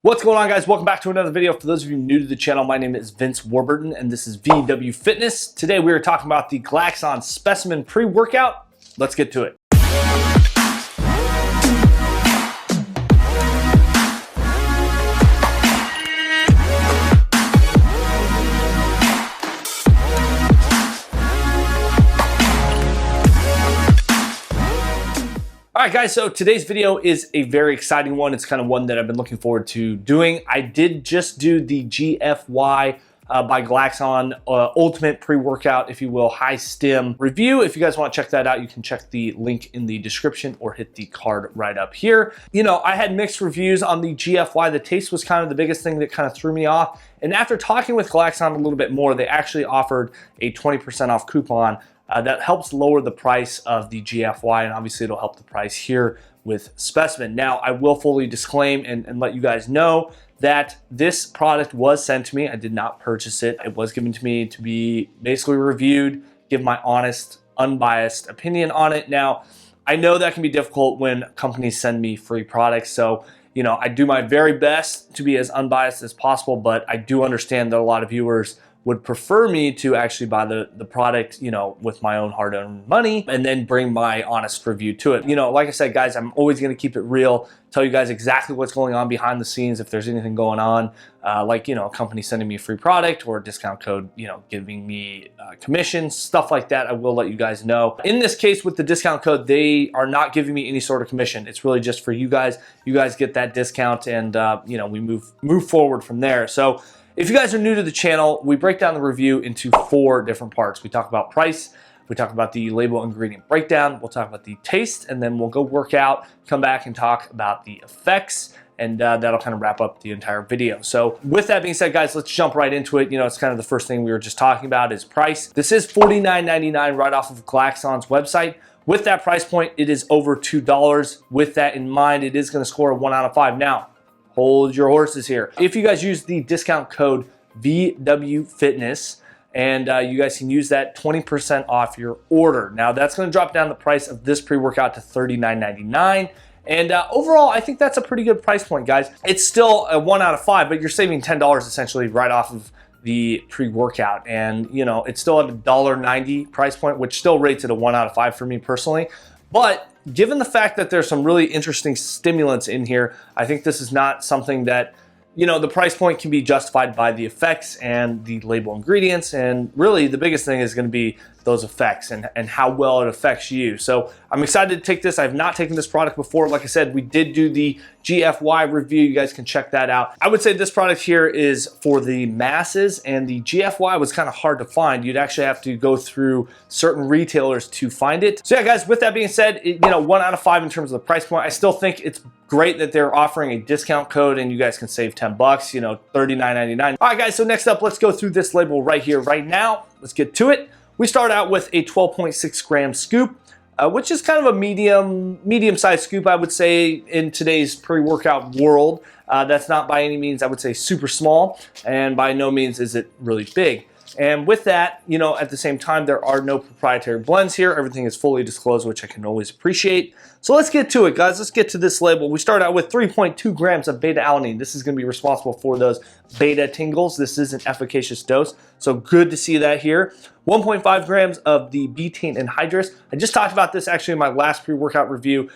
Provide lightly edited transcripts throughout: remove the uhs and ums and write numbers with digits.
What's going on, guys? Welcome back to another video. For those of you new to the channel, my name is Vince Warburton and this is VW Fitness. Today we are talking about the Glaxon Specimen pre-workout. Let's get to it. All right, guys, so today's video is a very exciting one. It's kind of one that I've been looking forward to doing. I did just do the GFY by Glaxon Ultimate Pre-Workout, if you will, high stim review. If you guys want to check that out, you can check the link in the description or hit the card right up here. You know, I had mixed reviews on the GFY. The taste was kind of the biggest thing that kind of threw me off. And after talking with Glaxon a little bit more, they actually offered a 20% off coupon that helps lower the price of the GFY, and obviously it'll help the price here with Specimen. Now, I will fully disclaim and let you guys know that this product was sent to me. I did not purchase it. It was given to me to be basically reviewed, give my honest, unbiased opinion on it. Now, I know that can be difficult when companies send me free products, so you know, I do my very best to be as unbiased as possible, but I do understand that a lot of viewers would prefer me to actually buy the product, you know, with my own hard-earned money and then bring my honest review to it. You know, like I said, guys, I'm always going to keep it real, tell you guys exactly what's going on behind the scenes. If there's anything going on, like, you know, a company sending me a free product or a discount code, you know, giving me commissions, stuff like that, I will let you guys know. In this case, with the discount code, they are not giving me any sort of commission. It's really just for you guys. You guys get that discount and, you know, we move forward from there. So if you guys are new to the channel, we break down the review into 4 different parts. We talk about price, we talk about the label ingredient breakdown, we'll talk about the taste, and then we'll go work out, come back and talk about the effects, and that'll kind of wrap up the entire video. So with that being said, guys, let's jump right into it. You know, it's kind of the first thing we were just talking about is price. This is $49.99 right off of Glaxon's website. With that price point, it is over $2. With that in mind, it is going to score a 1 out of 5. Now, hold your horses here. If you guys use the discount code VW Fitness, and you guys can use that 20% off your order. Now that's going to drop down the price of this pre-workout to $39.99. And overall, I think that's a pretty good price point, guys. It's still a 1 out of 5, but you're saving $10 essentially right off of the pre-workout. And you know, it's still at a $1.90 price point, which still rates it a 1 out of 5 for me personally. But given the fact that there's some really interesting stimulants in here, I think this is not something that, you know, the price point can be justified by the effects and the label ingredients. And really the biggest thing is going to be those effects and how well it affects you. So I'm excited to take this. I've not taken this product before. Like I said, we did do the GFY review. You guys can check that out. I would say this product here is for the masses, and the GFY was kind of hard to find. You'd actually have to go through certain retailers to find it. So yeah, guys, with that being said, you know, 1 out of 5 in terms of the price point. I still think it's great that they're offering a discount code and you guys can save 10 bucks, you know, $39.99. All right, guys, so next up, let's go through this label right here, right now. Let's get to it. We start out with a 12.6 gram scoop, which is kind of a medium-sized scoop, I would say, in today's pre-workout world. That's not by any means, I would say, super small, and by no means is it really big. And with that, you know, at the same time, there are no proprietary blends here. Everything is fully disclosed, which I can always appreciate. So let's get to it, guys. Let's get to this label. We start out with 3.2 grams of beta-alanine. This is going to be responsible for those beta tingles. This is an efficacious dose, so good to see that here. 1.5 grams of the betaine anhydrous. I just talked about this actually in my last pre-workout review.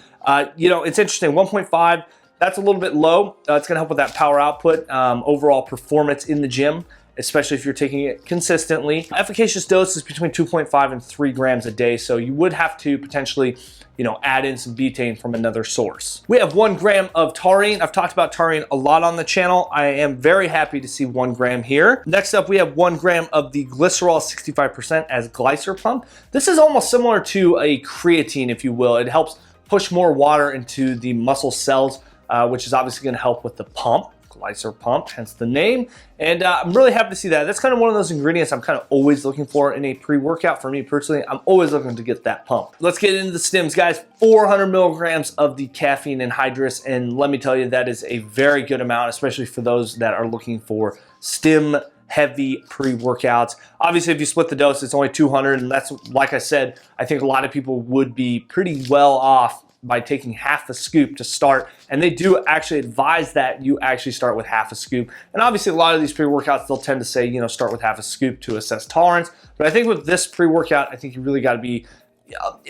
You know, it's interesting. 1.5, that's a little bit low. It's going to help with that power output, overall performance in the gym, especially if you're taking it consistently. Efficacious dose is between 2.5 and 3 grams a day, so you would have to potentially, you know, add in some betaine from another source. We have 1 gram of taurine. I've talked about taurine a lot on the channel. I am very happy to see 1 gram here. Next up, we have 1 gram of the glycerol 65% as glycer pump. This is almost similar to a creatine, if you will. It helps push more water into the muscle cells, which is obviously going to help with the pump. Glycer pump, hence the name. And I'm really happy to see that. That's kind of one of those ingredients I'm kind of always looking for in a pre-workout. For me personally, I'm always looking to get that pump. Let's get into the stims, guys. 400 milligrams of the caffeine anhydrous, and let me tell you, that is a very good amount, especially for those that are looking for stim heavy pre-workouts. Obviously, if you split the dose, it's only 200, and that's, like I said, I think a lot of people would be pretty well off by taking half a scoop to start. And they do actually advise that you actually start with half a scoop. And obviously a lot of these pre-workouts, they'll tend to say, you know, start with half a scoop to assess tolerance. But I think with this pre-workout, I think you really got to be,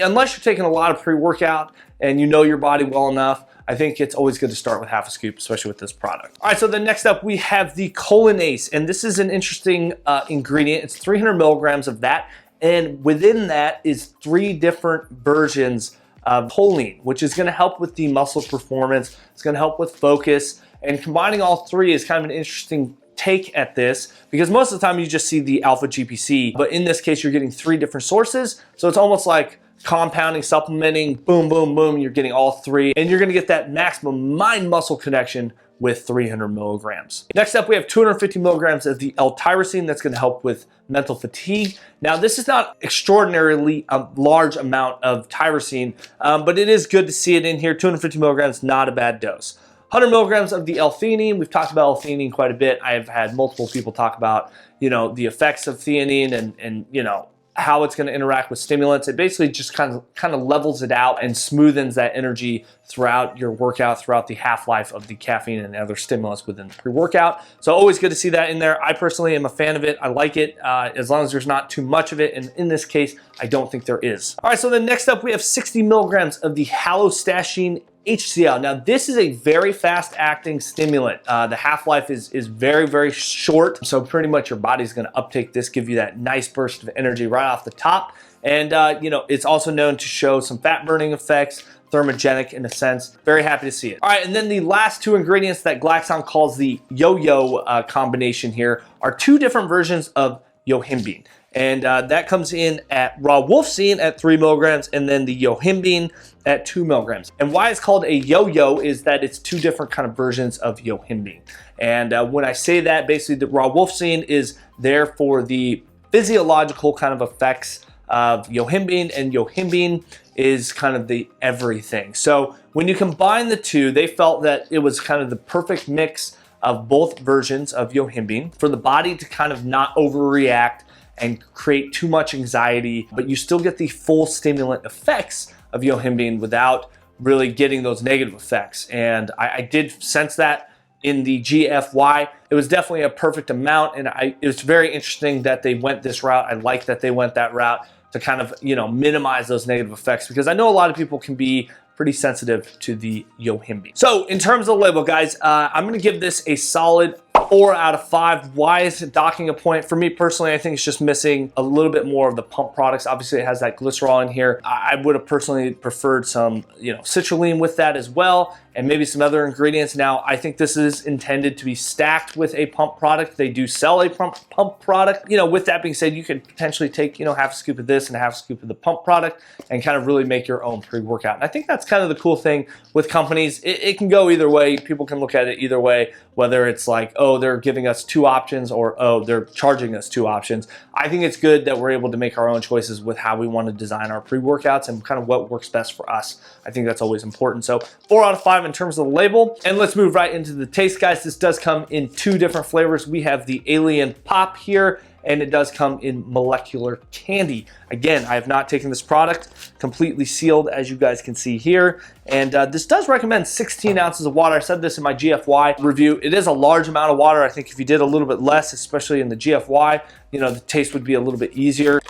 unless you're taking a lot of pre-workout and you know your body well enough, I think it's always good to start with half a scoop, especially with this product. All right, so then next up we have the cholinase, and this is an interesting ingredient. It's 300 milligrams of that, and within that is 3 different versions of choline, which is gonna help with the muscle performance. It's gonna help with focus, and combining all 3 is kind of an interesting take at this, because most of the time you just see the alpha GPC, but in this case you're getting 3 different sources, so it's almost like compounding, supplementing, boom, boom, boom, you're getting all 3, and you're gonna get that maximum mind-muscle connection with 300 milligrams. Next up, we have 250 milligrams of the L-tyrosine. That's gonna help with mental fatigue. Now, this is not extraordinarily a large amount of tyrosine, but it is good to see it in here. 250 milligrams, not a bad dose. 100 milligrams of the L-theanine. We've talked about L-theanine quite a bit. I've had multiple people talk about, you know, the effects of theanine and you know, how it's going to interact with stimulants. It basically just kind of levels it out and smoothens that energy throughout your workout, throughout the half-life of the caffeine and other stimulants within the pre-workout. So always good to see that in there. I personally am a fan of it. I like it as long as there's not too much of it. And in this case, I don't think there is. All right, so then next up, we have 60 milligrams of the halostashine HCl. Now, this is a very fast-acting stimulant. The half-life is very, very short, so pretty much your body's going to uptake this, give you that nice burst of energy right off the top. And you know, it's also known to show some fat-burning effects, thermogenic in a sense. Very happy to see it. All right, and then the last 2 ingredients that Glaxon calls the yo-yo combination here are 2 different versions of yohimbine. And that comes in at raw wolfsine at 3 milligrams and then the yohimbine at 2 milligrams. And why it's called a yo-yo is that it's 2 different kind of versions of yohimbine. And when I say that, basically the raw wolfsine is there for the physiological kind of effects of yohimbine, and yohimbine is kind of the everything. So when you combine the 2, they felt that it was kind of the perfect mix of both versions of yohimbine for the body to kind of not overreact and create too much anxiety, but you still get the full stimulant effects of yohimbine without really getting those negative effects. And I did sense that in the GFY. It was definitely a perfect amount, and it was very interesting that they went this route. I like that they went that route to kind of, you know, minimize those negative effects, because I know a lot of people can be pretty sensitive to the yohimbine. So in terms of the label, guys, I'm gonna give this a solid 4 out of 5. Why is it docking a point? For me personally, I think it's just missing a little bit more of the pump products. Obviously, it has that glycerol in here. I would have personally preferred some, you know, citrulline with that as well, and maybe some other ingredients. Now, I think this is intended to be stacked with a pump product. They do sell a pump product. You know, with that being said, you could potentially take, you know, half a scoop of this and half a scoop of the pump product and kind of really make your own pre-workout. And I think that's kind of the cool thing with companies. It can go either way. People can look at it either way, whether it's like, oh, they're giving us 2 options, or oh, they're charging us 2 options. I think it's good that we're able to make our own choices with how we want to design our pre-workouts and kind of what works best for us. I think that's always important. So 4 out of 5 in terms of the label. And let's move right into the taste, guys. This does come in 2 different flavors. We have the Alien Pop here, and it does come in molecular candy. Again, I have not taken this product, completely sealed as you guys can see here. And this does recommend 16 ounces of water. I said this in my GFY review. It is a large amount of water. I think if you did a little bit less, especially in the GFY, you know, the taste would be a little bit easier.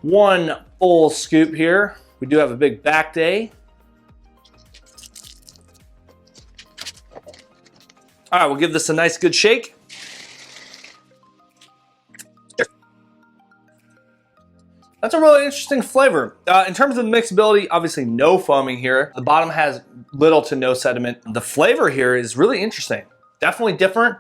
One full scoop here. We do have a big back day. All right, we'll give this a nice good shake. That's a really interesting flavor. In terms of mixability, obviously no foaming here. The bottom has little to no sediment. The flavor here is really interesting. Definitely different.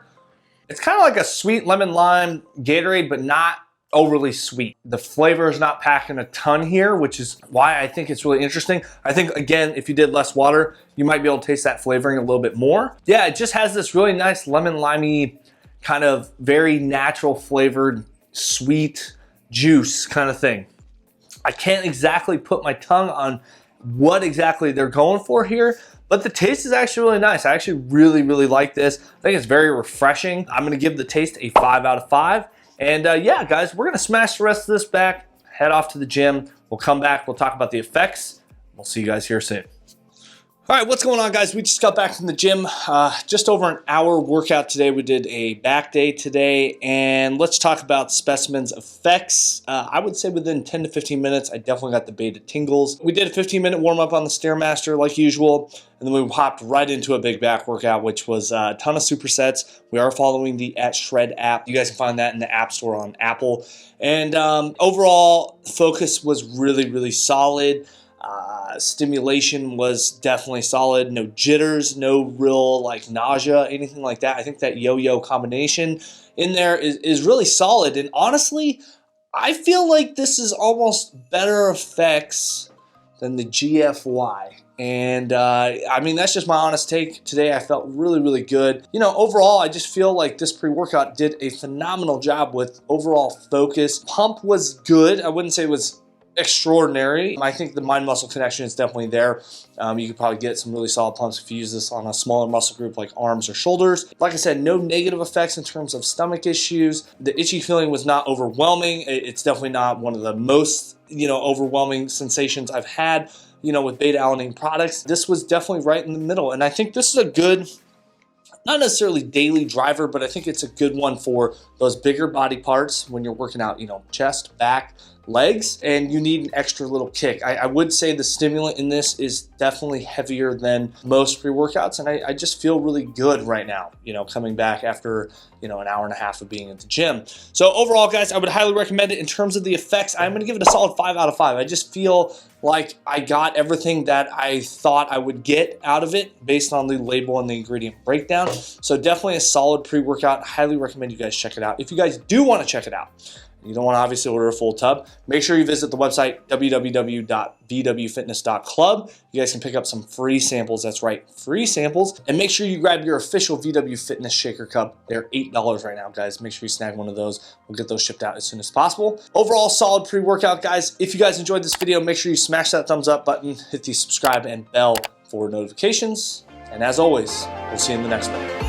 It's kind of like a sweet lemon lime Gatorade, but not overly sweet. The flavor is not packing a ton here, which is why I think it's really interesting. I think, again, if you did less water, you might be able to taste that flavoring a little bit more. Yeah, it just has this really nice lemon limey, kind of very natural flavored, sweet juice kind of thing. I can't exactly put my tongue on what exactly they're going for here, but the taste is actually really nice. I actually really, really like this. I think it's very refreshing. I'm gonna give the taste a 5 out of 5. And yeah, guys, we're gonna smash the rest of this back, head off to the gym. We'll come back, we'll talk about the effects. We'll see you guys here soon. All right, what's going on, guys? We just got back from the gym. Just over an hour workout today. We did a back day today, and let's talk about Specimen's effects. I would say within 10 to 15 minutes, I definitely got the beta tingles. We did a 15-minute warm-up on the Stairmaster like usual, and then we hopped right into a big back workout, which was a ton of supersets. We are following the @Shred app. You guys can find that in the App Store on Apple. And overall, focus was really, really solid. Stimulation was definitely solid. No jitters, no real like nausea, anything like that. I think that yo-yo combination in there is really solid. And honestly, I feel like this is almost better effects than the GFY. And I mean, that's just my honest take. Today I felt really, really good. You know, overall, I just feel like this pre-workout did a phenomenal job with overall focus. Pump was good. I wouldn't say it was extraordinary. I think the mind-muscle connection is definitely there. You could probably get some really solid pumps if you use this on a smaller muscle group like arms or shoulders. Like I said, no negative effects in terms of stomach issues. The itchy feeling was not overwhelming. It's definitely not one of the most, overwhelming sensations I've had, with beta-alanine products. This was definitely right in the middle. And I think this is a good, not necessarily daily driver, but I think it's a good one for those bigger body parts when you're working out, chest, back, legs, and you need an extra little kick. I would say the stimulant in this is definitely heavier than most pre-workouts, and I just feel really good right now, coming back after, an hour and a half of being at the gym. So overall, guys, I would highly recommend it. In terms of the effects, I'm gonna give it a solid 5 out of 5. I just feel like I got everything that I thought I would get out of it based on the label and the ingredient breakdown. So definitely a solid pre-workout. Highly recommend you guys check it out. If you guys do want to check it out, you don't want to obviously order a full tub, make sure you visit the website www.vwfitness.club. You guys can pick up some free samples. That's right, free samples. And make sure you grab your official VW Fitness Shaker Cup. They're $8 right now, guys. Make sure you snag one of those. We'll get those shipped out as soon as possible. Overall, solid pre-workout, guys. If you guys enjoyed this video, make sure you smash that thumbs up button, hit the subscribe and bell for notifications. And as always, we'll see you in the next one.